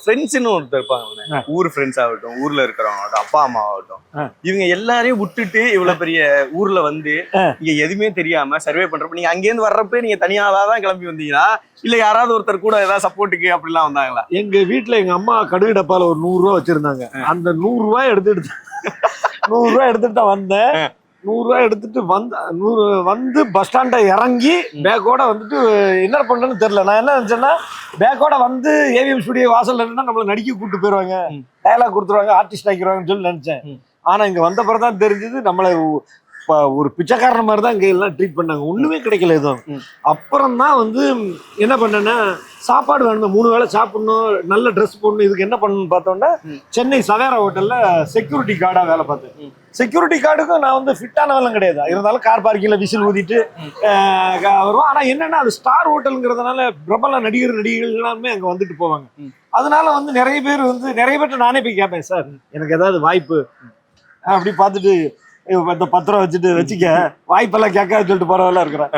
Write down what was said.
ஃப்ரெண்ட்ஸ்னு ஒருத்தர் இருப்பாங்க, ஊர் ஃப்ரெண்ட்ஸ் ஆகட்டும், ஊர்ல இருக்கிறவங்க ஆகட்டும், அப்பா அம்மா ஆகட்டும், இவங்க எல்லாரையும் விட்டுட்டு இவ்வளவு பெரிய ஊர்ல வந்து இங்க எதுவுமே தெரியாம சர்வே பண்றப்ப நீங்க அங்கேருந்து வர்றப்ப நீங்க தனியாதான் கிளம்பி வந்தீங்களா இல்ல யாராவது ஒருத்தர் கூட ஏதாவது சப்போர்ட்டுக்கு அப்படிலாம் வந்தாங்களா? எங்க வீட்டுல எங்க அம்மா கடுகு டப்பால ஒரு 100 ரூபா வச்சிருந்தாங்க. அந்த 100 ரூபாய் எடுத்துட்டு 100 ரூபாய் எடுத்துட்டு தான் வந்தேன். 100 ரூபாய் எடுத்துட்டு வந்து பஸ் ஸ்டாண்ட இறங்கி பேக்கோட வந்துட்டு என்ன பண்றேன்னு தெரியல. நான் என்ன நினைச்சேன்னா பேக்கோட வந்து ஏவிஎம் ஸ்டுடியோ வாசல்ல இருந்தா நம்மள நடிக்க கூட்டு போயிருவாங்க, டயலாக் கொடுத்துருவாங்க, ஆர்டிஸ்ட் ஆக்கிடுவாங்கன்னு சொல்லி நினைச்சேன். ஆனா இங்க வந்த பிறகு தான் தெரிஞ்சது நம்மள ஒரு பிச்சைக்காரன மாதிரி தான் இங்க எல்லாம் ட்ரீட் பண்ணாங்க. ஒண்ணுமே கிடைக்கல எதுவும். அப்புறம் தான் வந்து என்ன பண்ணேன்னா சாப்பாடு வேணும், 3 வேளை சாப்பிடணும், நல்ல ட்ரெஸ் போடணும். இதுக்கு என்ன பண்ணணும்னு பார்த்தோன்னா சென்னை சவேரா ஹோட்டல்ல செக்யூரிட்டி கார்டா வேலை பார்த்தேன். செக்யூரிட்டி கார்டுக்கும் நான் வந்து ஃபிட்டானவெல்லாம் கிடையாது. இருந்தாலும் கார் பார்க்கிங்ல விசில் ஊதிட்டு வருவோம். ஆனா என்னன்னா அது ஸ்டார் ஹோட்டலுங்கிறதுனால பிரபல நடிகர்கள் எல்லாமே அங்க வந்துட்டு போவாங்க. அதனால வந்து நிறைய பேர்ட்ட நானே போய் கேட்பேன், சார் எனக்கு ஏதாவது வாய்ப்பு அப்படி பார்த்துட்டு இந்த 10 ரூபா வச்சுக்க வாய்ப்பெல்லாம் கேட்காது சொல்லிட்டு போறவெல்லாம் இருக்கிறேன்.